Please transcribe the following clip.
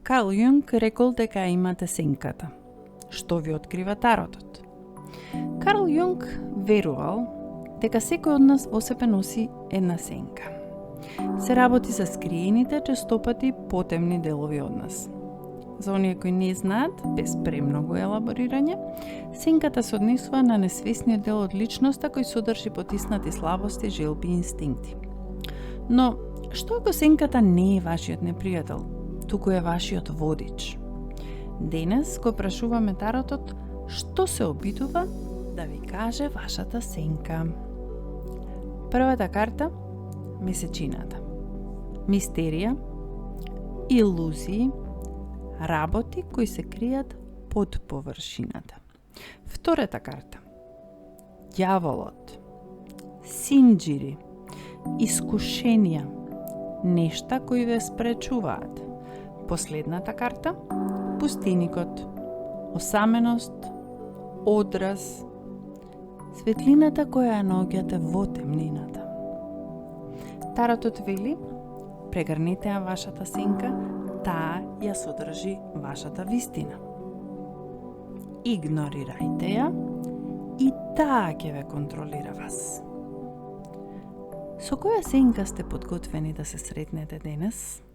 Карл Јунг рекол дека ја имате сенката. Што ви открива таротот? Карл Јунг верувал дека секој од нас во себе носи една сенка. Се работи за скриените, честопати потемни делови од нас. За оние кои не знаат, без премногу елаборирање, сенката се однесува на несвесниот дел од личноста кој содржи потиснати слабости, желби и инстинкти. Но, што ако сенката не е вашиот непријател, туку е вашиот водич? Денес го прашуваме таротот што се обидува да ви каже вашата сенка. Првата карта – месечината. Мистерија, илузии, работи кои се кријат под површината. Втората карта – ѓаволот, синџири, искушенија, нешта кои ве спречуваат. Последната карта – пустиникот, осаменост, одраз, светлината која ја наоѓате во темнината. Таротот вели, прегрнете ја вашата сенка, таа ја содржи вашата вистина. Игнорирајте ја и таа ќе ве контролира вас. Со која сенка сте подготвени да се сретнете денес?